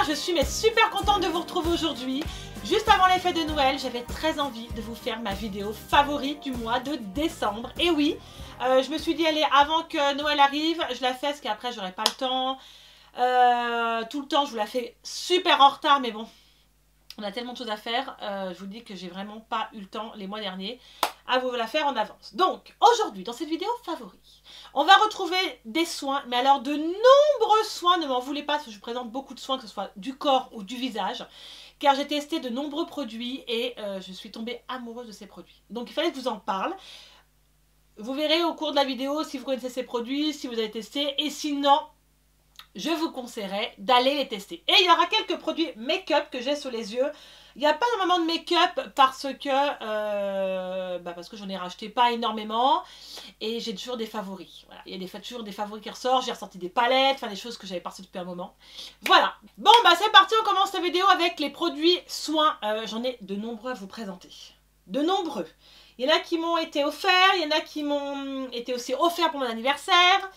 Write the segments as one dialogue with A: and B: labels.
A: Je suis super contente de vous retrouver aujourd'hui. Juste avant les fêtes de Noël, j'avais très envie de vous faire ma vidéo favorite du mois de décembre. Et oui, je me suis dit, allez, avant que Noël arrive, je la fais parce qu'après j'aurai pas le temps. Tout le temps, je vous la fais super en retard, mais bon, on a tellement de choses à faire. Je vous dis que j'ai vraiment pas eu le temps les mois derniers à vous la faire en avance. Donc, aujourd'hui, dans cette vidéo favori, on va retrouver des soins, mais alors de nombreux soins, ne m'en voulez pas, parce que je présente beaucoup de soins, que ce soit du corps ou du visage, car j'ai testé de nombreux produits et je suis tombée amoureuse de ces produits. Donc, il fallait que je vous en parle. Vous verrez au cours de la vidéo si vous connaissez ces produits, si vous avez testé, et sinon, je vous conseillerais d'aller les tester. Et il y aura quelques produits make-up que j'ai sous les yeux. Il n'y a pas énormément de make-up parce que j'en ai racheté pas énormément. Et j'ai toujours des favoris. Voilà. Il y a toujours des favoris qui ressortent. J'ai ressorti des palettes, enfin des choses que j'avais passées depuis un moment. Voilà. Bon, bah c'est parti, on commence la vidéo avec les produits soins. J'en ai de nombreux à vous présenter. De nombreux. Il y en a qui m'ont été offerts. Il y en a qui m'ont été aussi offerts pour mon anniversaire.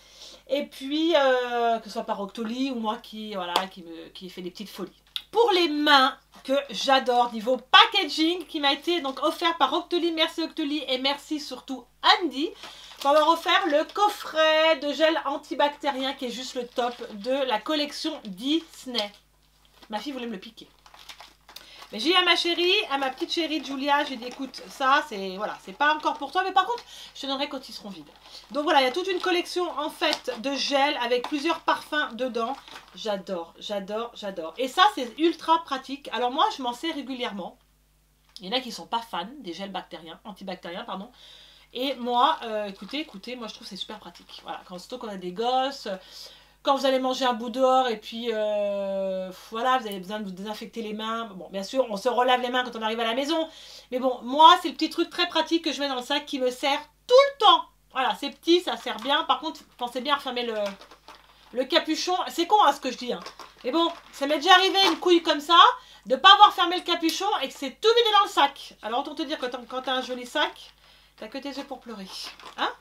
A: Et puis, que ce soit par Octoly ou moi qui ai fait des petites folies. Pour les mains, que j'adore, niveau packaging, qui m'a été donc offert par Octoly. Merci Octoly et merci surtout Andy pour avoir offert le coffret de gel antibactérien qui est juste le top de la collection Disney. Ma fille voulait me le piquer. Mais j'ai dit à ma chérie, à ma petite chérie Julia, j'ai dit écoute, ça c'est voilà, c'est pas encore pour toi, mais par contre, je te donnerai quand ils seront vides. Donc voilà, il y a toute une collection en fait de gel avec plusieurs parfums dedans. J'adore, j'adore, j'adore. Et ça c'est ultra pratique. Alors moi, je m'en sers régulièrement. Il y en a qui sont pas fans des gels bactériens, antibactériens, pardon. Et moi, écoutez, moi je trouve c'est super pratique. Voilà, quand surtout qu'on a des gosses. Quand vous allez manger un bout dehors et puis voilà, vous avez besoin de vous désinfecter les mains. Bon, bien sûr, on se relave les mains quand on arrive à la maison. Mais bon, moi, c'est le petit truc très pratique que je mets dans le sac qui me sert tout le temps. Voilà, c'est petit, ça sert bien. Par contre, pensez bien à refermer le capuchon. C'est con, hein, ce que je dis. Hein. Mais bon, ça m'est déjà arrivé une couille comme ça, de ne pas avoir fermé le capuchon et que c'est tout vidé dans le sac. Alors, autant te dire que quand tu as un joli sac, t'as que tes yeux pour pleurer. Hein?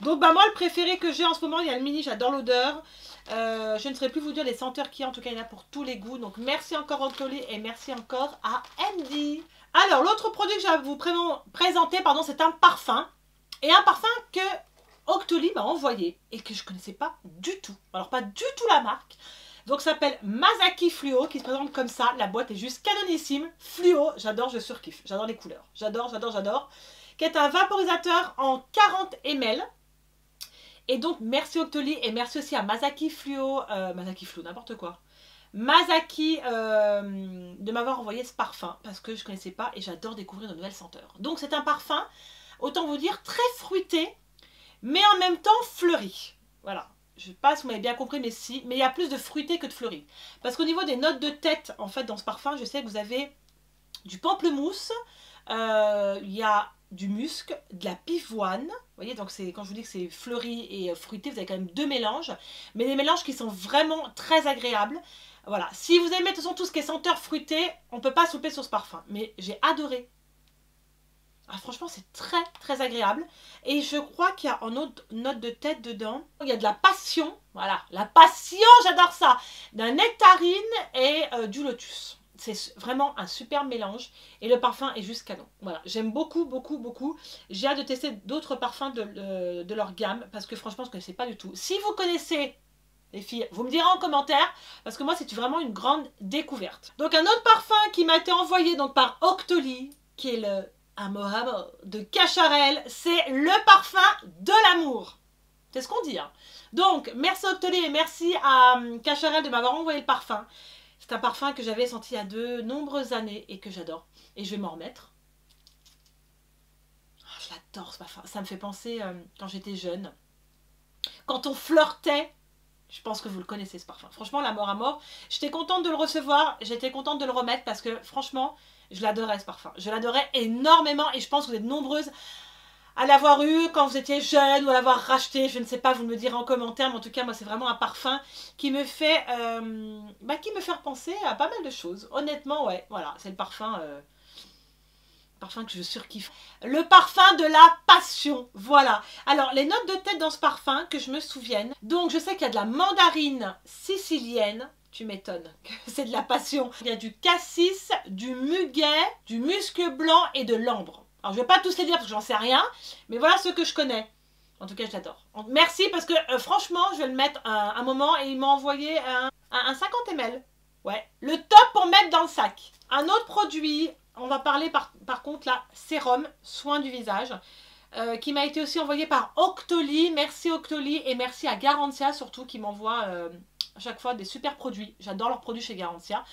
A: Donc, bah moi, le préféré que j'ai en ce moment, il y a le mini, j'adore l'odeur. Je ne saurais plus vous dire les senteurs qu'il y a, en tout cas il y en a pour tous les goûts. Donc merci encore Octoly et merci encore à Andy. Alors l'autre produit que je vais vous présenter, pardon, c'est un parfum. Et un parfum que Octoly m'a envoyé et que je ne connaissais pas du tout. Alors pas du tout la marque. Donc ça s'appelle Mazaki Fluo, qui se présente comme ça. La boîte est juste canonissime. Fluo, j'adore, je surkiffe. J'adore les couleurs. J'adore, j'adore, j'adore. Qui est un vaporisateur en 40 ml. Et donc, merci Octoly et merci aussi à Mazaki Fluo, n'importe quoi. Mazaki de m'avoir envoyé ce parfum parce que je ne connaissais pas et j'adore découvrir de nouvelles senteurs. Donc, c'est un parfum, autant vous dire, très fruité, mais en même temps fleuri. Voilà. Je ne sais pas si vous m'avez bien compris, mais si. Mais il y a plus de fruité que de fleuri. Parce qu'au niveau des notes de tête, en fait, dans ce parfum, je sais que vous avez du pamplemousse, il y a du musc, de la pivoine. Vous voyez, donc c'est quand je vous dis que c'est fleuri et fruité, vous avez quand même deux mélanges. Mais des mélanges qui sont vraiment très agréables. Voilà. Si vous aimez de toute façon tout ce qui est senteur fruité, on ne peut pas souper sur ce parfum. Mais j'ai adoré. Ah, franchement, c'est très très agréable. Et je crois qu'il y a en note de tête dedans, il y a de la passion. Voilà, la passion, j'adore ça. D'un nectarine et du lotus. C'est vraiment un super mélange et le parfum est juste canon. Voilà, j'aime beaucoup, beaucoup, beaucoup. J'ai hâte de tester d'autres parfums de leur gamme parce que franchement, je ne connaissais pas du tout. Si vous connaissez, les filles, vous me direz en commentaire parce que moi, c'est vraiment une grande découverte. Donc, un autre parfum qui m'a été envoyé donc, par Octoly, qui est le Amour de Cacharel, c'est le parfum de l'amour. C'est ce qu'on dit. Hein. Donc, merci Octoly et merci à Cacharel de m'avoir envoyé le parfum. C'est un parfum que j'avais senti il y a de nombreuses années et que j'adore. Et je vais m'en remettre. Oh, je l'adore ce parfum. Ça me fait penser quand j'étais jeune. Quand on flirtait, je pense que vous le connaissez ce parfum. Franchement, l'amour à mort. J'étais contente de le recevoir. J'étais contente de le remettre parce que franchement, je l'adorais ce parfum. Je l'adorais énormément et je pense que vous êtes nombreuses à l'avoir eu quand vous étiez jeune ou à l'avoir racheté, je ne sais pas, vous me direz en commentaire, mais en tout cas, moi, c'est vraiment un parfum qui me fait repenser à pas mal de choses. Honnêtement, ouais, voilà, c'est le parfum parfum que je surkiffe. Le parfum de la passion, voilà. Alors, les notes de tête dans ce parfum, que je me souvienne. Donc, je sais qu'il y a de la mandarine sicilienne. Tu m'étonnes que c'est de la passion. Il y a du cassis, du muguet, du musc blanc et de l'ambre. Alors, je ne vais pas tous les dire parce que j'en sais rien, mais voilà ceux que je connais. En tout cas, je l'adore. Merci parce que franchement, je vais le mettre un moment et il m'a envoyé un 50 ml. Ouais, le top pour mettre dans le sac. Un autre produit, on va parler par contre là, sérum, soin du visage, qui m'a été aussi envoyé par Octoly. Merci Octoly et merci à Garantia surtout qui m'envoie à chaque fois des super produits. J'adore leurs produits chez Garantia.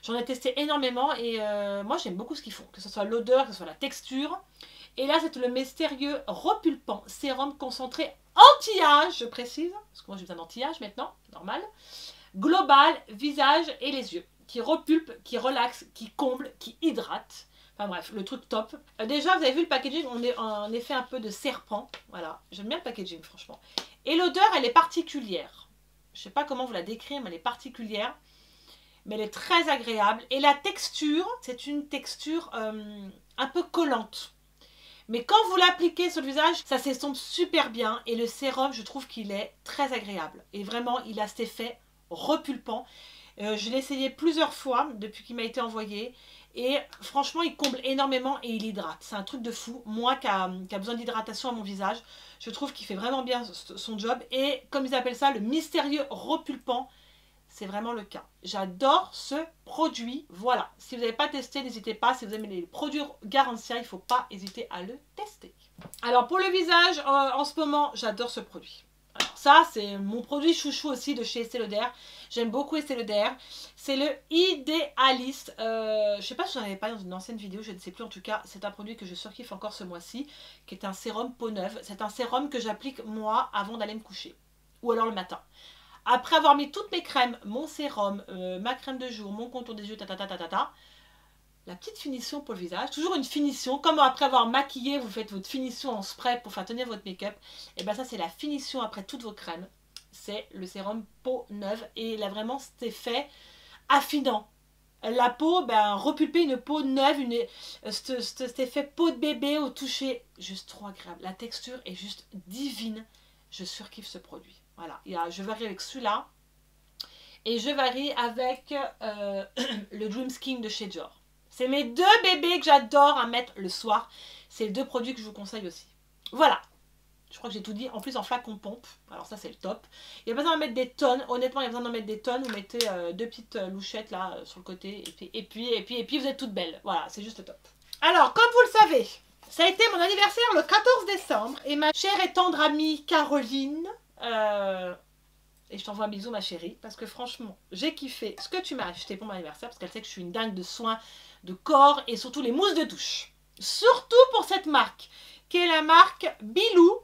A: J'en ai testé énormément et moi j'aime beaucoup ce qu'ils font, que ce soit l'odeur, que ce soit la texture. Et là c'est le mystérieux repulpant sérum concentré anti-âge, je précise, parce que moi j'ai besoin d'anti-âge maintenant, normal. Global, visage et les yeux, qui repulpe, qui relaxe, qui comble, qui hydrate. Enfin bref, le truc top. Déjà, vous avez vu le packaging, on est en effet un peu de serpent. Voilà, j'aime bien le packaging, franchement. Et l'odeur, elle est particulière. Je ne sais pas comment vous la décrire, mais elle est particulière. Mais elle est très agréable. Et la texture, c'est une texture un peu collante. Mais quand vous l'appliquez sur le visage, ça s'estompe super bien. Et le sérum, je trouve qu'il est très agréable. Et vraiment, il a cet effet repulpant. Je l'ai essayé plusieurs fois depuis qu'il m'a été envoyé et franchement il comble énormément et il hydrate. C'est un truc de fou. Moi qui a besoin d'hydratation à mon visage, je trouve qu'il fait vraiment bien son job et comme ils appellent ça le mystérieux repulpant, c'est vraiment le cas. J'adore ce produit. Voilà, si vous n'avez pas testé, n'hésitez pas. Si vous aimez les produits Garantia, il ne faut pas hésiter à le tester. Alors pour le visage, en ce moment, j'adore ce produit. Alors ça, c'est mon produit chouchou aussi de chez Estée Lauder. J'aime beaucoup Estée Lauder. C'est le Idéaliste. Je ne sais pas si j'en avais pas dans une ancienne vidéo, je ne sais plus. En tout cas, c'est un produit que je surkiffe encore ce mois-ci, qui est un sérum peau neuve. C'est un sérum que j'applique moi avant d'aller me coucher. Ou alors le matin. Après avoir mis toutes mes crèmes, mon sérum, ma crème de jour, mon contour des yeux, la petite finition pour le visage, toujours une finition, comme après avoir maquillé, vous faites votre finition en spray pour faire tenir votre make-up, et bien ça c'est la finition après toutes vos crèmes, c'est le sérum peau neuve, et il a vraiment cet effet affinant. La peau, ben, repulper une peau neuve, cet effet peau de bébé au toucher, juste trop agréable, la texture est juste divine, je surkiffe ce produit. Voilà, je varie avec celui-là, et je varie avec le Dream Skin de chez Dior. C'est mes deux bébés que j'adore à mettre le soir. C'est les deux produits que je vous conseille aussi. Voilà. Je crois que j'ai tout dit. En plus, en flacon pompe. Alors ça, c'est le top. Il n'y a pas besoin d'en mettre des tonnes. Honnêtement, il y a besoin d'en mettre des tonnes. Vous mettez deux petites louchettes là sur le côté. Et puis, vous êtes toutes belles. Voilà, c'est juste top. Alors, comme vous le savez, ça a été mon anniversaire le 14 décembre. Et ma chère et tendre amie Caroline... Et je t'envoie un bisou ma chérie, parce que franchement, j'ai kiffé ce que tu m'as acheté pour mon anniversaire, parce qu'elle sait que je suis une dingue de soins de corps et surtout les mousses de douche. Surtout pour cette marque, qui est la marque Bilou.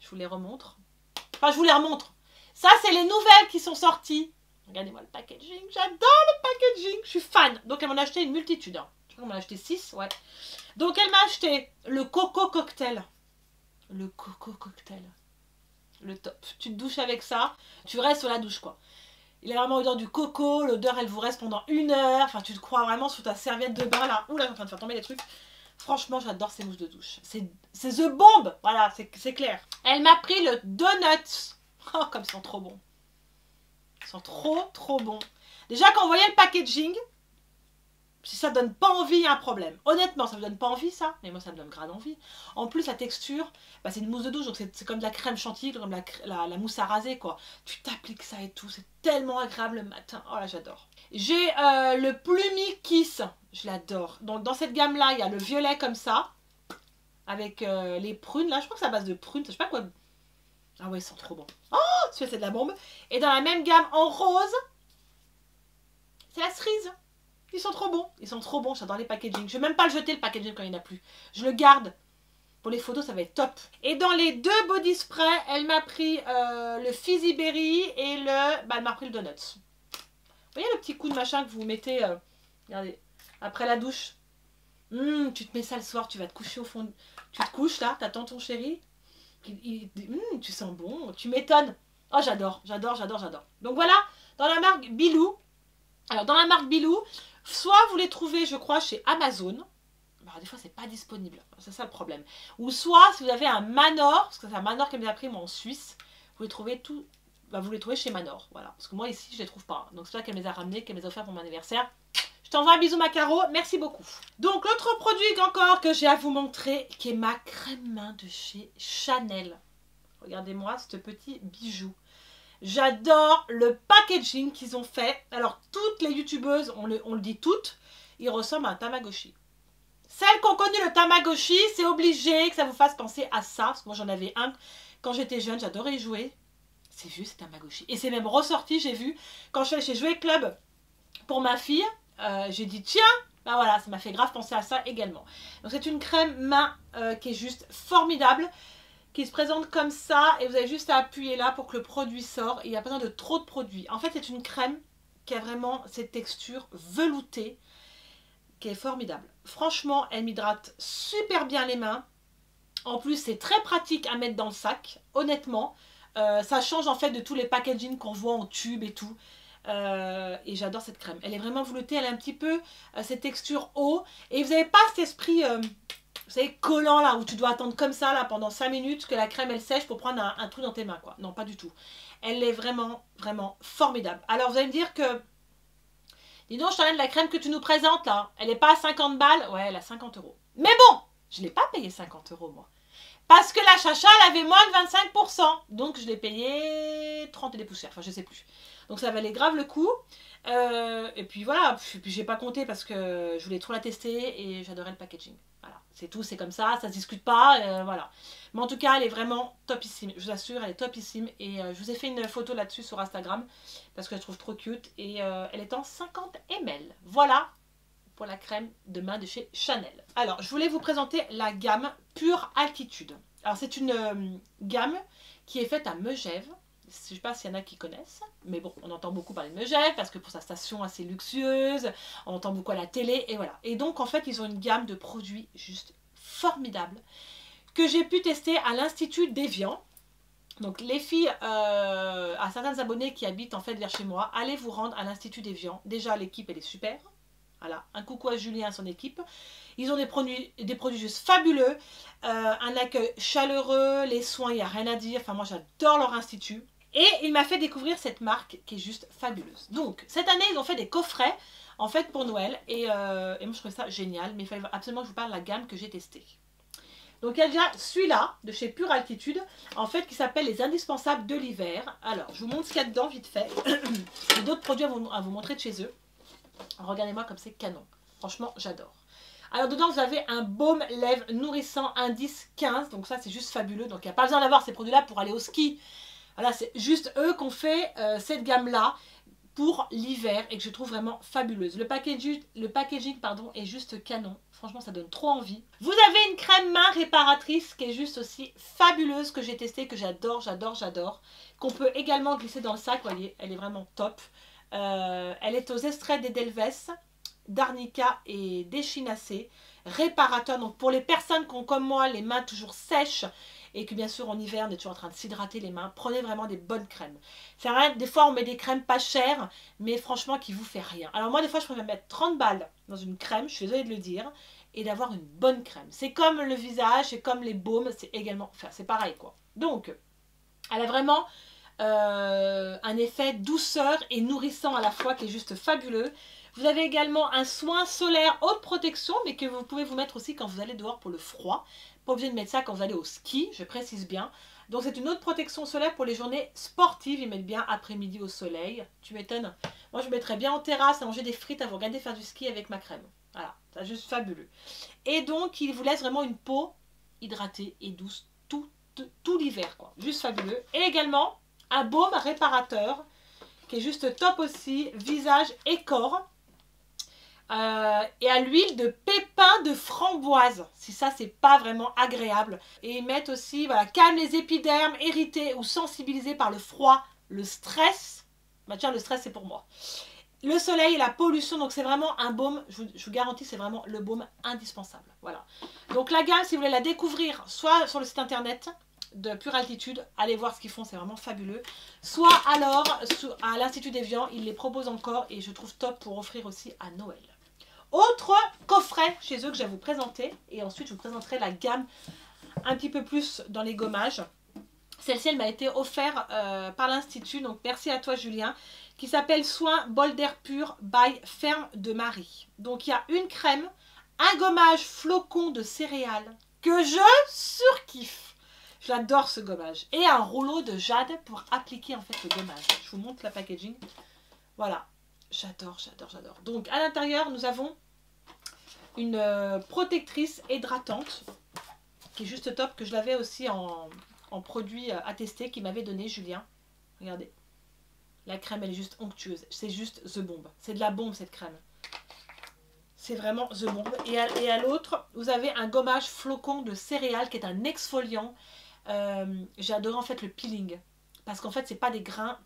A: Je vous les remontre. Enfin, je vous les remontre. Ça, c'est les nouvelles qui sont sorties. Regardez-moi le packaging, j'adore le packaging, je suis fan. Donc elle m'en a acheté une multitude. Hein. Je crois qu'elle m'en a acheté 6, ouais. Donc elle m'a acheté le Coco Cocktail. Le Coco Cocktail. Le top. Tu te douches avec ça, tu restes sur la douche quoi. Il a vraiment l'odeur du coco, l'odeur elle vous reste pendant 1 heure, enfin tu te crois vraiment sur ta serviette de bain là. Ouh là, je suis en train de faire tomber les trucs. Franchement, j'adore ces mousses de douche. C'est the bomb, voilà, c'est clair. Elle m'a pris le Donuts. Oh, comme ils sont trop bons. Ils sont trop bons. Déjà quand on voyait le packaging, si ça donne pas envie, il y a un problème. Honnêtement, ça me donne pas envie ça, mais moi ça me donne grave envie. En plus, la texture, bah, c'est une mousse de douche, donc c'est comme de la crème chantilly, comme la mousse à raser quoi. Tu t'appliques ça et tout, c'est tellement agréable le matin. Oh là, j'adore. J'ai le Plumi Kiss, je l'adore. Donc dans cette gamme là, il y a le violet comme ça, avec les prunes là, je crois que c'est à base de prunes, je sais pas quoi. Ah ouais, ils sont trop bons. Oh, celui-là c'est de la bombe. Et dans la même gamme en rose, c'est la cerise. Ils sont trop bons, j'adore les packaging. Je vais même pas le jeter le packaging quand il n'y en a plus. Je le garde. Pour les photos, ça va être top. Et dans les deux body spray, elle m'a pris le Fizzy Berry et elle m'a pris le Donuts. Vous voyez le petit coup de machin que vous mettez, regardez, après la douche. Tu te mets ça le soir, tu vas te coucher au fond. Tu te couches là, t'attends ton chéri. Tu sens bon, tu m'étonnes. Oh, j'adore. Donc voilà, dans la marque Bilou. Alors dans la marque Bilou, soit vous les trouvez, je crois, chez Amazon. bah, des fois c'est pas disponible, c'est ça le problème. Ou soit si vous avez un Manor, parce que c'est un Manor qui me l'a pris moi en Suisse, vous les trouvez tout, bah, vous les trouvez chez Manor, voilà. Parce que moi ici je les trouve pas, donc c'est pour ça qu'elle me les a ramenés, qu'elle me les a offerts pour mon anniversaire. Je t'envoie un bisou ma Caro, merci beaucoup. Donc l'autre produit encore que j'ai à vous montrer, qui est ma crème main de chez Chanel. Regardez-moi ce petit bijou. J'adore le packaging qu'ils ont fait. Alors toutes les youtubeuses, on le dit toutes, ils ressemblent à un Tamagotchi. Celles qui ont connu le Tamagotchi, c'est obligé que ça vous fasse penser à ça. Parce que moi j'en avais un quand j'étais jeune, j'adorais y jouer. C'est vieux, c'est Tamagotchi. Et c'est même ressorti, j'ai vu, quand je suis allée chez Jouet Club pour ma fille. J'ai dit tiens, bah voilà, ça m'a fait grave penser à ça également. Donc c'est une crème main qui est juste formidable, qui se présente comme ça et vous avez juste à appuyer là pour que le produit sorte. Il n'y a pas besoin de trop de produits. En fait c'est une crème qui a vraiment cette texture veloutée qui est formidable. Franchement elle m'hydrate super bien les mains. En plus c'est très pratique à mettre dans le sac, honnêtement. Ça change en fait de tous les packaging qu'on voit en tube et tout. Et j'adore cette crème, elle est vraiment veloutée, elle a un petit peu cette texture eau et vous n'avez pas cet esprit vous savez collant là où tu dois attendre comme ça là pendant 5 minutes que la crème elle sèche pour prendre un truc dans tes mains quoi. Non pas du tout, elle est vraiment formidable. Alors vous allez me dire que dis donc Charlène, la crème que tu nous présentes là, elle n'est pas à 50 balles, ouais elle a 50 €. Mais bon, je ne l'ai pas payé 50 € moi. Parce que la chacha, elle avait moins de 25%. Donc, je l'ai payé 30 et des poussières. Enfin, je sais plus. Donc, ça valait grave le coup. Et puis, voilà. Puis, j'ai pas compté parce que je voulais trop la tester et j'adorais le packaging. Voilà. C'est tout. C'est comme ça. Ça se discute pas. Voilà. Mais en tout cas, elle est vraiment topissime. Je vous assure, elle est topissime. Et je vous ai fait une photo là-dessus sur Instagram parce que je la trouve trop cute. Et elle est en 50 ml. Voilà pour la crème de main de chez Chanel. Alors, je voulais vous présenter la gamme Pure Altitude. Alors, c'est une gamme qui est faite à Megève. Je ne sais pas s'il y en a qui connaissent, mais bon, on entend beaucoup parler de Megève parce que pour sa station assez luxueuse, on entend beaucoup à la télé, et voilà. Et donc, en fait, ils ont une gamme de produits juste formidables que j'ai pu tester à l'Institut d'Évian. Donc, les filles, à certains abonnés qui habitent en fait vers chez moi, allez vous rendre à l'Institut d'Évian. Déjà, l'équipe, elle est super. Voilà, un coucou à Julien et à son équipe. Ils ont des produits juste fabuleux, un accueil chaleureux, les soins, il n'y a rien à dire. Enfin, moi, j'adore leur institut. Et il m'a fait découvrir cette marque qui est juste fabuleuse. Donc, cette année, ils ont fait des coffrets, en fait, pour Noël. Et moi, je trouvais ça génial. Mais il fallait absolument que je vous parle de la gamme que j'ai testée. Donc, il y a déjà celui-là, de chez Pure Altitude, en fait, qui s'appelle les indispensables de l'hiver. Alors, je vous montre ce qu'il y a dedans, vite fait. J'ai d'autres produits à vous montrer de chez eux. Regardez-moi comme c'est canon. Franchement, j'adore. Alors dedans, vous avez un baume lèvres nourrissant indice 15. Donc ça, c'est juste fabuleux. Donc il n'y a pas besoin d'avoir ces produits-là pour aller au ski. Voilà, c'est juste eux qui ont fait cette gamme-là pour l'hiver et que je trouve vraiment fabuleuse. Le packaging pardon, est juste canon. Franchement, ça donne trop envie. Vous avez une crème main réparatrice qui est juste aussi fabuleuse, que j'ai testée, que j'adore, j'adore. Qu'on peut également glisser dans le sac. Vous voyez, elle est vraiment top. Elle est aux extraits d'Edelweiss, d'arnica et d'échinacée, réparateur. Donc pour les personnes qui ont comme moi les mains toujours sèches et que bien sûr en hiver on est toujours en train de s'hydrater les mains, prenez vraiment des bonnes crèmes. C'est vrai, des fois on met des crèmes pas chères, mais franchement qui vous fait rien. Alors moi des fois je préfère mettre 30 balles dans une crème, je suis désolée de le dire, et d'avoir une bonne crème. C'est comme le visage, c'est comme les baumes, c'est également, enfin c'est pareil quoi. Donc elle a vraiment un effet douceur et nourrissant à la fois qui est juste fabuleux. Vous avez également un soin solaire haute protection, mais que vous pouvez vous mettre aussi quand vous allez dehors pour le froid. Pas obligé de mettre ça quand vous allez au ski, je précise bien. Donc c'est une haute protection solaire pour les journées sportives. Ils mettent bien après-midi au soleil. Tu m'étonnes. Moi je mettrais bien en terrasse à manger des frites, à vous regarder faire du ski avec ma crème. Voilà, c'est juste fabuleux. Et donc il vous laisse vraiment une peau hydratée et douce tout l'hiver quoi. Juste fabuleux. Et également un baume réparateur qui est juste top aussi, visage et corps. Et à l'huile de pépins de framboise. Si ça, c'est pas vraiment agréable. Et ils mettent aussi, voilà, calme les épidermes irrités ou sensibilisés par le froid, le stress. Bah tiens, le stress, c'est pour moi. Le soleil et la pollution, donc c'est vraiment un baume, je vous garantis, c'est vraiment le baume indispensable. Voilà. Donc la gamme, si vous voulez la découvrir, soit sur le site internet de Pure Altitude, allez voir ce qu'ils font, c'est vraiment fabuleux. Soit alors à l'Institut d'Évian, ils les proposent encore et je trouve top pour offrir aussi à Noël. Autre coffret chez eux que je vais vous présenter. Et ensuite, je vous présenterai la gamme un petit peu plus dans les gommages. Celle-ci, elle m'a été offerte par l'Institut. Donc, merci à toi, Julien. Qui s'appelle Soin Bol d'air pur by Ferme de Marie. Donc, il y a une crème, un gommage flocon de céréales que je surkiffe. J'adore ce gommage. Et un rouleau de jade pour appliquer en fait le gommage. Je vous montre la packaging. Voilà. J'adore, j'adore, j'adore. Donc, à l'intérieur, nous avons une protectrice hydratante qui est juste top, que je l'avais aussi en produit à tester, qui m'avait donné Julien. Regardez. La crème, elle est juste onctueuse. C'est juste the bombe. C'est de la bombe, cette crème. C'est vraiment the bombe. Et à l'autre, vous avez un gommage flocon de céréales qui est un exfoliant. J'ai adoré en fait le peeling. Parce qu'en fait, c'est pas des grains,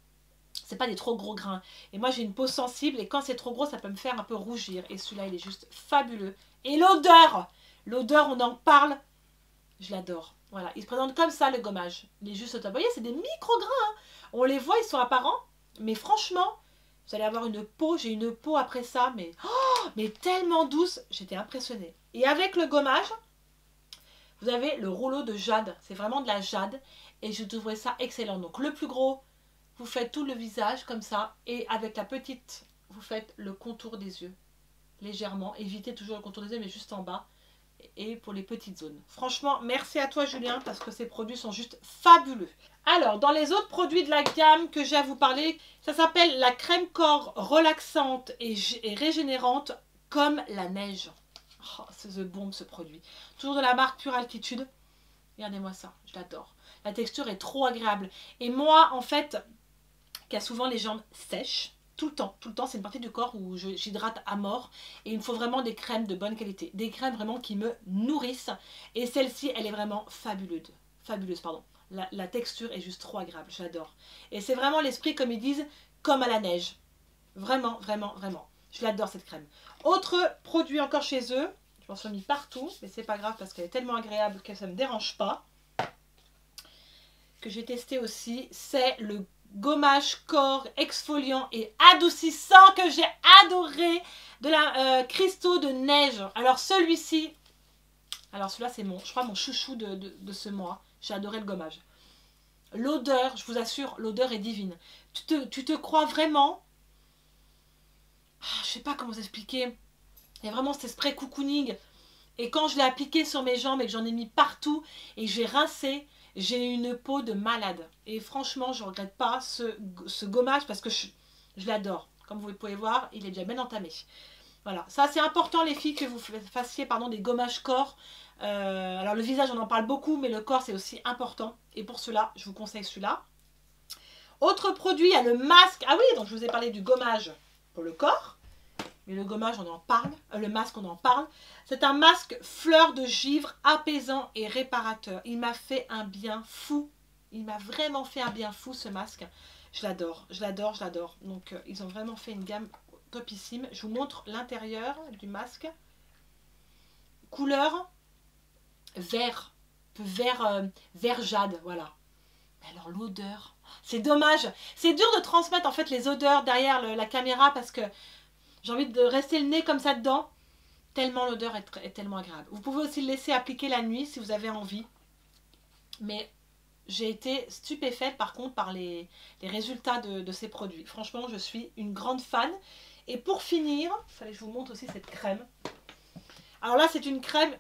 A: c'est pas des trop gros grains. Et moi, j'ai une peau sensible et quand c'est trop gros, ça peut me faire un peu rougir. Et celui-là, il est juste fabuleux. Et l'odeur, on en parle. Je l'adore. Voilà, il se présente comme ça, le gommage. Il est juste au top. Vous voyez, c'est des micro-grains. Hein. On les voit, ils sont apparents. Mais franchement, vous allez avoir une peau. J'ai une peau après ça, mais tellement douce. J'étais impressionnée. Et avec le gommage, vous avez le rouleau de jade. C'est vraiment de la jade. Et je trouverais ça excellent. Donc, le plus gros, vous faites tout le visage comme ça. Et avec la petite, vous faites le contour des yeux. Légèrement. Évitez toujours le contour des yeux, mais juste en bas. Et pour les petites zones. Franchement, merci à toi Julien parce que ces produits sont juste fabuleux. Alors, dans les autres produits de la gamme que j'ai à vous parler, ça s'appelle la crème corps relaxante et régénérante comme la neige. Oh, c'est the bombe ce produit. Toujours de la marque Pure Altitude. Regardez-moi ça, je l'adore. La texture est trop agréable. Et moi, en fait, qui a souvent les jambes sèches, tout le temps, c'est une partie du corps où j'hydrate à mort. Et il me faut vraiment des crèmes de bonne qualité. Des crèmes vraiment qui me nourrissent. Et celle-ci, elle est vraiment fabuleuse. Fabuleuse, pardon. La texture est juste trop agréable, j'adore. Et c'est vraiment l'esprit, comme ils disent, comme à la neige. Vraiment, vraiment, vraiment. Je l'adore cette crème. Autre produit encore chez eux. Je m'en suis mis partout, mais c'est pas grave parce qu'elle est tellement agréable que ça ne me dérange pas. Que j'ai testé aussi, c'est le gommage corps exfoliant et adoucissant que j'ai adoré de la cristaux de neige. Alors celui-ci, celui-là c'est je crois mon chouchou de ce mois. J'ai adoré le gommage. L'odeur, je vous assure, l'odeur est divine. Tu te crois vraiment, je sais pas comment vous expliquer. Il y a vraiment cet spray cocooning. Et quand je l'ai appliqué sur mes jambes et que j'en ai mis partout et que j'ai rincé, j'ai une peau de malade. Et franchement, je ne regrette pas ce gommage parce que je l'adore. Comme vous pouvez voir, il est déjà bien entamé. Voilà, ça c'est important les filles que vous fassiez des gommages corps. Alors le visage, on en parle beaucoup, mais le corps c'est aussi important. Et pour cela, je vous conseille celui-là. Autre produit, il y a le masque. Ah oui, donc je vous ai parlé du gommage pour le corps. Mais le gommage, on en parle. Le masque, on en parle. C'est un masque fleur de givre, apaisant et réparateur. Il m'a fait un bien fou. Il m'a vraiment fait un bien fou, ce masque. Je l'adore, je l'adore, je l'adore. Donc, ils ont vraiment fait une gamme topissime. Je vous montre l'intérieur du masque. Couleur vert. Vert jade, voilà. Mais alors, l'odeur. C'est dommage. C'est dur de transmettre, en fait, les odeurs derrière la caméra parce que j'ai envie de rester le nez comme ça dedans. Tellement l'odeur est tellement agréable. Vous pouvez aussi le laisser appliquer la nuit si vous avez envie. Mais j'ai été stupéfaite par contre par les résultats de ces produits. Franchement, je suis une grande fan. Et pour finir, il fallait que je vous montre aussi cette crème. Alors là, c'est une crème,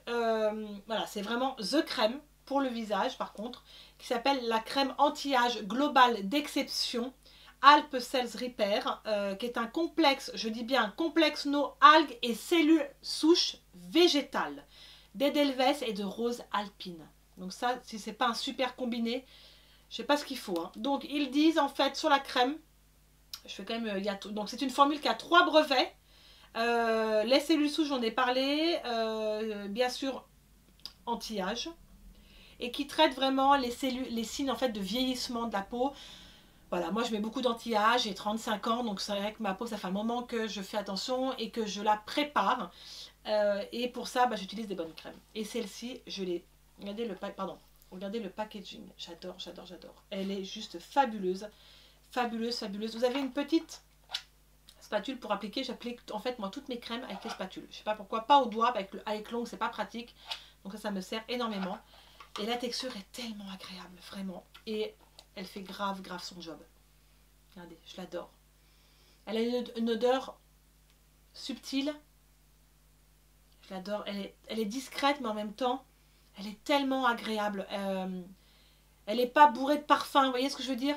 A: voilà, c'est vraiment the crème pour le visage par contre, qui s'appelle la crème anti-âge globale d'exception. Alpes Cells Repair, qui est un complexe, je dis bien complexe no algues et cellules souches végétales d'Edelweiss et de rose alpine. Donc ça, si c'est pas un super combiné, je sais pas ce qu'il faut. Hein. Donc ils disent en fait sur la crème, je fais quand même, donc c'est une formule qui a 3 brevets. Les cellules souches, j'en ai parlé, bien sûr anti-âge, et qui traite vraiment les signes en fait de vieillissement de la peau. Voilà, moi je mets beaucoup d'anti-âge, j'ai 35 ans, donc c'est vrai que ma peau, ça fait un moment que je fais attention et que je la prépare. Et pour ça, j'utilise des bonnes crèmes. Et celle-ci, je l'ai... Regardez le packaging. J'adore, j'adore, j'adore. Elle est juste fabuleuse. Fabuleuse, fabuleuse. Vous avez une petite... spatule pour appliquer. J'applique en fait moi toutes mes crèmes avec les spatules. Je sais pas pourquoi, pas au doigt, avec l'ongle c'est pas pratique. Donc ça me sert énormément. Et la texture est tellement agréable, vraiment. Et elle fait grave son job. Regardez, je l'adore. Elle a une odeur subtile. Je l'adore. Elle est discrète, mais en même temps, elle est tellement agréable. Elle n'est pas bourrée de parfum. Vous voyez ce que je veux dire?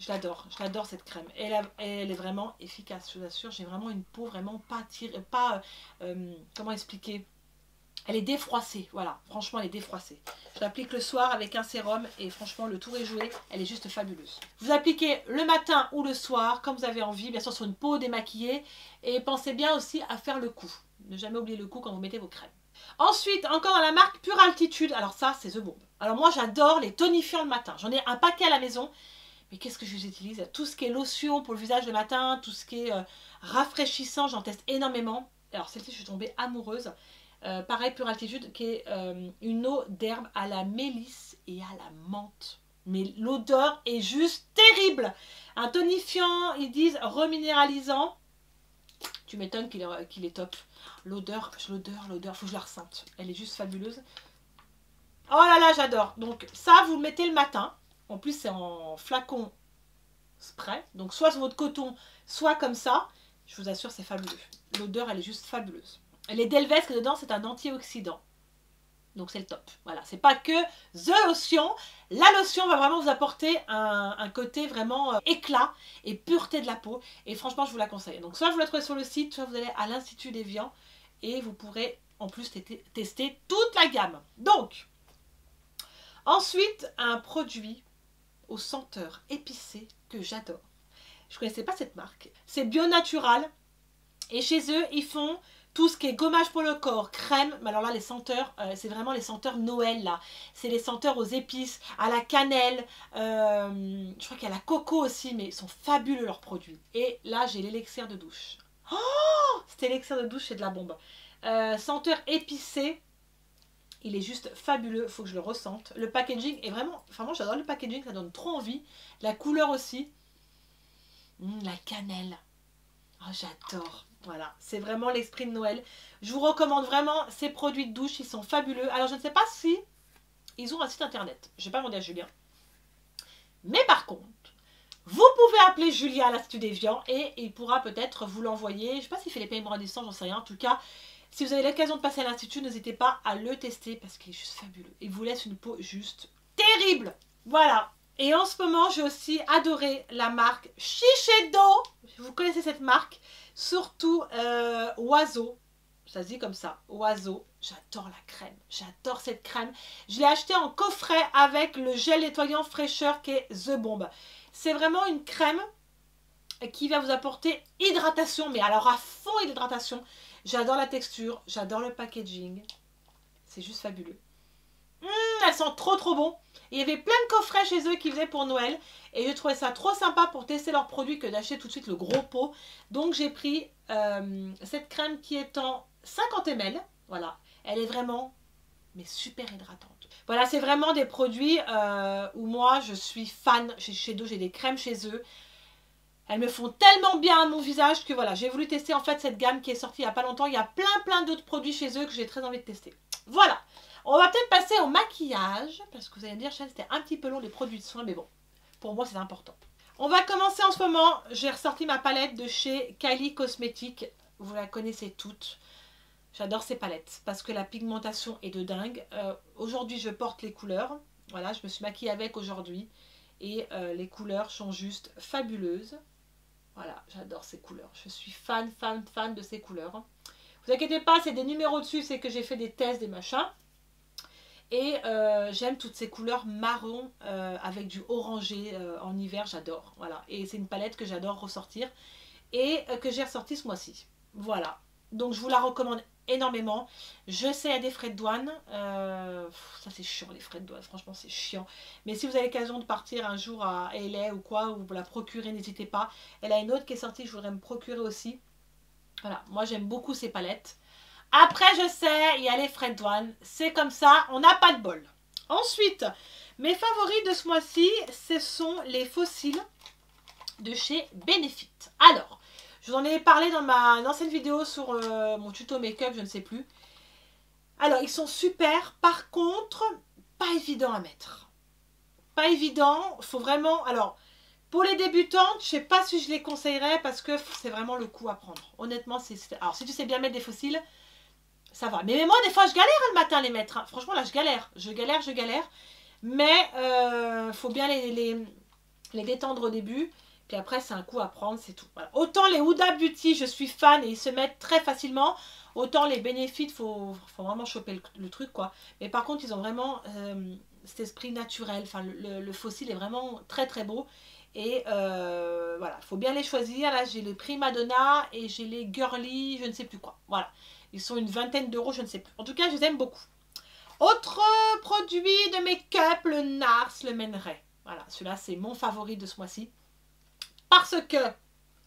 A: Je l'adore cette crème. Elle est vraiment efficace, je vous assure. J'ai vraiment une peau vraiment pas tirée, comment expliquer? Elle est défroissée, voilà. Franchement, elle est défroissée. Je l'applique le soir avec un sérum et franchement, le tour est joué. Elle est juste fabuleuse. Vous appliquez le matin ou le soir, comme vous avez envie, bien sûr sur une peau démaquillée. Et pensez bien aussi à faire le coup. Ne jamais oublier le coup quand vous mettez vos crèmes. Ensuite, encore dans la marque Pure Altitude. Alors ça, c'est The Bomb. Alors moi, j'adore les tonifiants le matin. J'en ai un paquet à la maison. Mais qu'est-ce que je les utilise? Tout ce qui est lotion pour le visage le matin, tout ce qui est rafraîchissant, j'en teste énormément. Alors celle-ci, je suis tombée amoureuse. Pareil, Pure Altitude, qui est une eau d'herbe à la mélisse et à la menthe. Mais l'odeur est juste terrible. Un tonifiant, ils disent reminéralisant. Tu m'étonnes qu'il est top. L'odeur, faut que je la ressente. Elle est juste fabuleuse. Oh là là, j'adore. Donc ça, vous le mettez le matin. En plus, c'est en flacon spray. Donc soit sur votre coton, soit comme ça. Je vous assure, c'est fabuleux. L'odeur, elle est juste fabuleuse. Les Delvesque dedans, c'est un antioxydant. Donc c'est le top. Voilà, c'est pas que The Lotion. La lotion va vraiment vous apporter un côté vraiment éclat et pureté de la peau. Et franchement, je vous la conseille. Donc soit vous la trouvez sur le site, soit vous allez à l'Institut d'Evian. Et vous pourrez en plus tester toute la gamme. Donc, ensuite, un produit aux senteurs épicées que j'adore. Je ne connaissais pas cette marque. C'est Bio Natural. Et chez eux, ils font tout ce qui est gommage pour le corps, crème. Mais alors là, les senteurs, c'est vraiment les senteurs Noël, là. C'est les senteurs aux épices, à la cannelle. Je crois qu'il y a la coco aussi, mais ils sont fabuleux, leurs produits. Et là, j'ai l'élixir de douche. Oh, cet élixir de douche, c'est de la bombe. Senteur épicée. Il est juste fabuleux, il faut que je le ressente. Le packaging est vraiment j'adore le packaging, ça donne trop envie. La couleur aussi. La cannelle. Oh, j'adore. Voilà, c'est vraiment l'esprit de Noël. Je vous recommande vraiment ces produits de douche, ils sont fabuleux. Alors, je ne sais pas si ils ont un site internet. Je ne vais pas demander à Julien. Mais par contre, vous pouvez appeler Julien à l'Institut d'Evian et il pourra peut-être vous l'envoyer. Je ne sais pas s'il fait les paiements à distance, j'en sais rien. En tout cas, si vous avez l'occasion de passer à l'Institut, n'hésitez pas à le tester parce qu'il est juste fabuleux. Il vous laisse une peau juste terrible. Voilà. Et en ce moment, j'ai aussi adoré la marque Shiseido. Vous connaissez cette marque. Surtout Oiseau. Ça se dit comme ça. Oiseau. J'adore la crème. J'adore cette crème. Je l'ai acheté en coffret avec le gel nettoyant fraîcheur qui est The Bomb. C'est vraiment une crème qui va vous apporter hydratation. Mais alors à fond hydratation. J'adore la texture. J'adore le packaging. C'est juste fabuleux. Elles sont trop bon. Il y avait plein de coffrets chez eux qui faisaient pour Noël. Et je trouvais ça trop sympa pour tester leurs produits que d'acheter tout de suite le gros pot. Donc j'ai pris cette crème qui est en 50 ml. Voilà. Elle est vraiment mais super hydratante. Voilà, c'est vraiment des produits où moi je suis fan. Chez Shiseido, j'ai des crèmes chez eux. Elles me font tellement bien à mon visage que voilà, j'ai voulu tester en fait cette gamme qui est sortie il n'y a pas longtemps. Il y a plein d'autres produits chez eux que j'ai très envie de tester. Voilà. On va peut-être passer au maquillage, parce que vous allez me dire, Chanel, c'était un petit peu long les produits de soins, mais bon, pour moi c'est important. On va commencer en ce moment, j'ai ressorti ma palette de chez Kylie Cosmetics, vous la connaissez toutes. J'adore ces palettes, parce que la pigmentation est de dingue. Aujourd'hui je porte les couleurs, voilà, je me suis maquillée avec aujourd'hui, et les couleurs sont juste fabuleuses. Voilà, j'adore ces couleurs, je suis fan de ces couleurs. Vous inquiétez pas, c'est des numéros dessus, c'est que j'ai fait des tests, des machins. Et j'aime toutes ces couleurs marron avec du orangé en hiver, j'adore. Voilà. Et c'est une palette que j'adore ressortir et que j'ai ressortie ce mois-ci. Voilà. Donc je vous la recommande énormément. Je sais, il y a des frais de douane. Ça c'est chiant les frais de douane, franchement c'est chiant. Mais si vous avez l'occasion de partir un jour à LA ou quoi, ou vous la procurez, n'hésitez pas. Elle a une autre qui est sortie que je voudrais me procurer aussi. Voilà, moi j'aime beaucoup ces palettes. Après, je sais, il y a les frais de douane. C'est comme ça, on n'a pas de bol. Ensuite, mes favoris de ce mois-ci, ce sont les fossiles de chez Benefit. Alors, Je vous en ai parlé dans ma ancienne vidéo sur mon tuto make-up, je ne sais plus. Alors, ils sont super. Par contre, pas évident à mettre. Pas évident. Il faut vraiment... Alors, pour les débutantes, je ne sais pas si je les conseillerais parce que c'est vraiment le coup à prendre. Honnêtement, alors si tu sais bien mettre des fossiles, ça va. Mais moi, des fois, je galère le matin à les mettre. Hein. Franchement, là, je galère. Je galère. Mais faut bien les détendre au début. Puis après, c'est un coup à prendre, c'est tout. Voilà. Autant les Huda Beauty, je suis fan et ils se mettent très facilement. Autant les Benefit, faut vraiment choper le truc, quoi. Mais par contre, ils ont vraiment cet esprit naturel. Enfin, le fossile est vraiment très, très beau. Et voilà, il faut bien les choisir. Là, j'ai les Prima Donna et j'ai les Girly, je ne sais plus quoi. Voilà. Ils sont une vingtaine d'euros, je ne sais plus. En tout cas, je les aime beaucoup. Autre produit de make-up, le NARS, le Man Ray. Voilà, celui-là, c'est mon favori de ce mois-ci. Parce que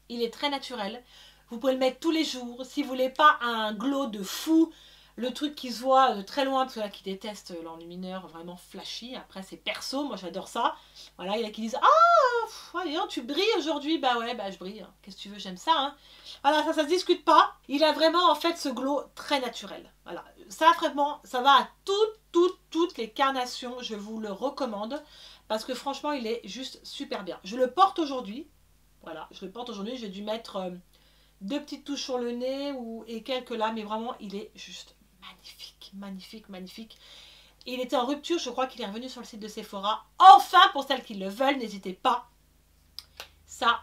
A: il est très naturel. Vous pouvez le mettre tous les jours. Si vous voulez pas un glow de fou, le truc qui se voit de très loin, parce que là qui déteste l'enlumineur vraiment flashy. Après c'est perso, moi j'adore ça. Voilà, il y en a qui disent ah, tu brilles aujourd'hui. Bah ouais, bah je brille. Qu'est-ce que tu veux, j'aime ça. Hein. Voilà, ça se discute pas. Il a vraiment en fait ce glow très naturel. Voilà, ça vraiment, ça va à toutes les carnations. Je vous le recommande parce que franchement, il est juste super bien. Je le porte aujourd'hui. Voilà, je le porte aujourd'hui. J'ai dû mettre 2 petites touches sur le nez et quelques là, mais vraiment, il est juste magnifique. Et il était en rupture, je crois qu'il est revenu sur le site de Sephora. Enfin, pour celles qui le veulent, n'hésitez pas. Ça,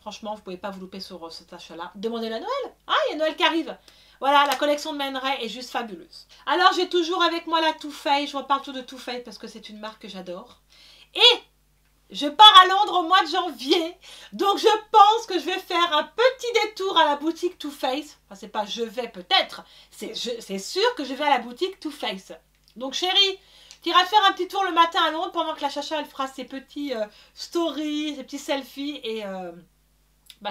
A: franchement, vous ne pouvez pas vous louper sur cet achat-là. Demandez-le à Noël. Ah, il y a Noël qui arrive. Voilà, la collection de Man Ray est juste fabuleuse. Alors, j'ai toujours avec moi la Too Faced. Je reparle tout de Too Faced parce que c'est une marque que j'adore. Et je pars à Londres au mois de janvier, donc je pense que je vais faire un petit détour à la boutique Too Faced. Enfin, c'est pas je vais peut-être, c'est sûr que je vais à la boutique Too Faced. Donc chérie, tu iras faire un petit tour le matin à Londres pendant que la Chacha elle fera ses petits stories, ses petits selfies et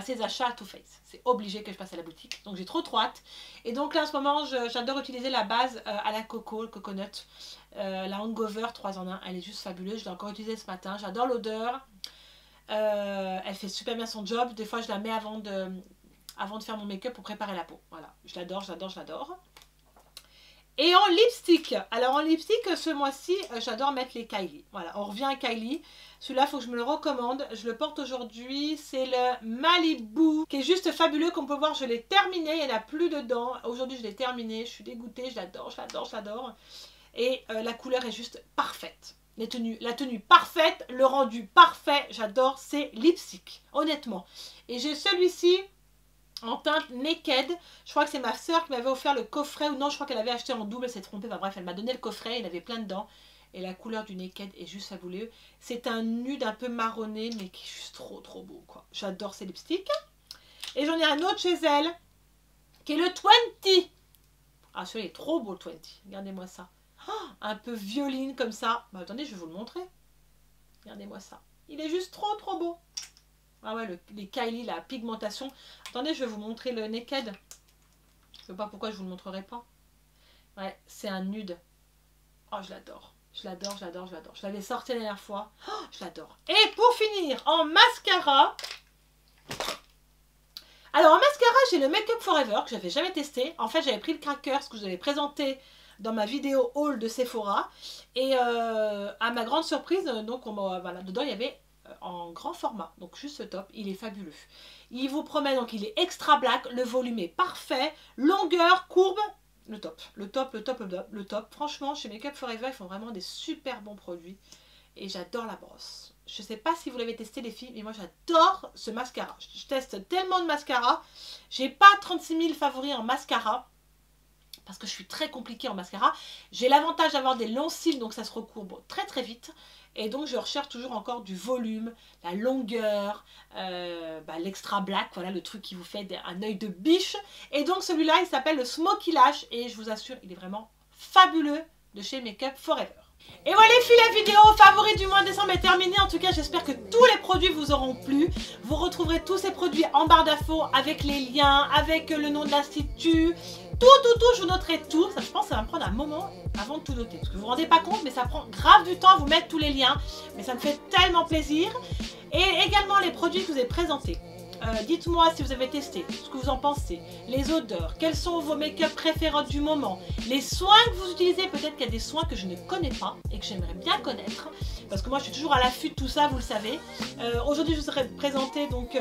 A: ses achats à Too Faced. C'est obligé que je passe à la boutique, donc j'ai trop hâte. Et donc là en ce moment, j'adore utiliser la base à la coco, le coconut. La Hangover 3 en 1, elle est juste fabuleuse. Je l'ai encore utilisée ce matin. J'adore l'odeur. Elle fait super bien son job. Des fois, je la mets avant de faire mon make-up pour préparer la peau. Voilà, je l'adore. Et en lipstick. Alors en lipstick, ce mois-ci, j'adore mettre les Kylie. Voilà, on revient à Kylie. Celui-là, il faut que je me le recommande. Je le porte aujourd'hui. C'est le Malibu, qui est juste fabuleux. Comme on peut voir, je l'ai terminé. Il n'y en a plus dedans. Aujourd'hui, je l'ai terminé. Je suis dégoûtée. Je l'adore. Et la couleur est juste parfaite. La tenue parfaite, le rendu parfait. J'adore ces lipsticks, honnêtement. Et j'ai celui-ci en teinte Naked. Je crois que c'est ma soeur qui m'avait offert le coffret. Ou non, je crois qu'elle avait acheté en double, elle s'est trompée. Enfin bref, elle m'a donné le coffret, il avait plein dedans. Et la couleur du Naked est juste fabuleux. C'est un nude un peu marronné, mais qui est juste trop beau, quoi. J'adore ces lipsticks. Et j'en ai un autre chez elle, qui est le 20. Ah, celui-là est trop beau, le 20. Regardez-moi ça. Oh, un peu violine comme ça. Bah, attendez, je vais vous le montrer. Regardez-moi ça. Il est juste trop beau. Ah ouais, les Kylie, la pigmentation. Attendez, je vais vous montrer le Naked. Je ne sais pas pourquoi je vous le montrerai pas. Ouais, c'est un nude. Oh, je l'adore. Je l'avais sorti la dernière fois. Oh, je l'adore. Et pour finir, en mascara. Alors, en mascara, j'ai le Make Up Forever que j'avais jamais testé. En fait, j'avais pris le Crackers que je vous avais présenté dans ma vidéo haul de Sephora. Et à ma grande surprise, donc voilà, dedans il y avait en grand format, donc juste top, il est fabuleux. Il vous promet, donc il est extra black, le volume est parfait, longueur, courbe, le top. Franchement, chez Make Up Forever, ils font vraiment des super bons produits. Et j'adore la brosse. Je ne sais pas si vous l'avez testé les filles, mais moi j'adore ce mascara. Je teste tellement de mascara. J'ai pas 36 000 favoris en mascara. Parce que je suis très compliquée en mascara. J'ai l'avantage d'avoir des longs cils, donc ça se recourbe très vite. Et donc je recherche toujours encore du volume, la longueur, l'extra black, voilà le truc qui vous fait un œil de biche. Et donc celui-là, il s'appelle le Smoky Lash. Et je vous assure, il est vraiment fabuleux de chez Make Up Forever. Et voilà les filles, la vidéo favori du mois de décembre est terminée. En tout cas, j'espère que tous les produits vous auront plu. Vous retrouverez tous ces produits en barre d'infos avec les liens, avec le nom de l'institut. Tout, je vous noterai tout. Ça, je pense que ça va me prendre un moment avant de tout noter. Parce que vous vous rendez pas compte, mais ça prend grave du temps à vous mettre tous les liens. Mais ça me fait tellement plaisir. Et également les produits que je vous ai présentés. Dites-moi si vous avez testé, ce que vous en pensez, les odeurs, quels sont vos make-up préférés du moment, les soins que vous utilisez. Peut-être qu'il y a des soins que je ne connais pas et que j'aimerais bien connaître, parce que moi je suis toujours à l'affût de tout ça, vous le savez. Aujourd'hui je vous ai présenté donc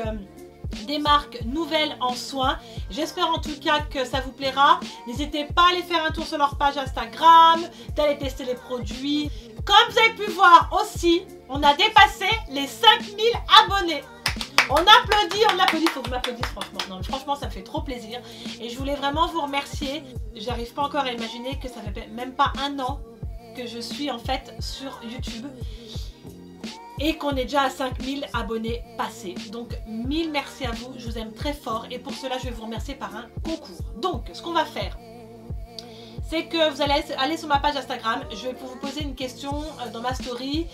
A: des marques nouvelles en soins. J'espère en tout cas que ça vous plaira. N'hésitez pas à aller faire un tour sur leur page Instagram, d'aller tester les produits. Comme vous avez pu voir aussi, on a dépassé les 5000 abonnés. On applaudit, faut que vous m'applaudissez franchement. Non, franchement, ça me fait trop plaisir. Et je voulais vraiment vous remercier. J'arrive pas encore à imaginer que ça fait même pas un an que je suis en fait sur YouTube. Et qu'on est déjà à 5000 abonnés passés. Donc 1000 merci à vous, je vous aime très fort. Et pour cela, je vais vous remercier par un concours. Donc, ce qu'on va faire, c'est que vous allez aller sur ma page Instagram. Je vais vous poser une question dans ma story.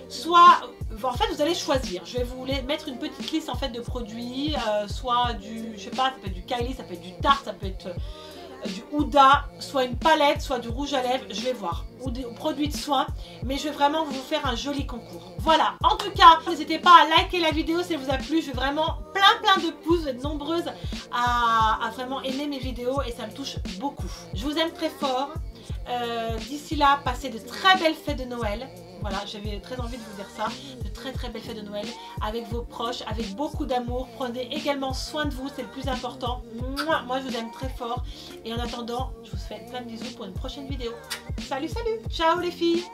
A: Soit, en fait, vous allez choisir. Je vais vous mettre une petite liste en fait de produits. Soit du, je sais pas, ça peut être du Kylie, ça peut être du Tarte, ça peut être du Huda, soit une palette, soit du rouge à lèvres, je vais voir, ou des produits de soins, mais je vais vraiment vous faire un joli concours. Voilà, en tout cas, n'hésitez pas à liker la vidéo si elle vous a plu. Je veux vraiment plein de pouces, vous êtes nombreuses à vraiment aimer mes vidéos et ça me touche beaucoup. Je vous aime très fort. D'ici là, passez de très belles fêtes de Noël. Voilà, j'avais très envie de vous dire ça. De très belles fêtes de Noël avec vos proches, avec beaucoup d'amour. Prenez également soin de vous, c'est le plus important. Moi, je vous aime très fort. Et en attendant, je vous fais plein de bisous pour une prochaine vidéo. Salut, salut. Ciao les filles.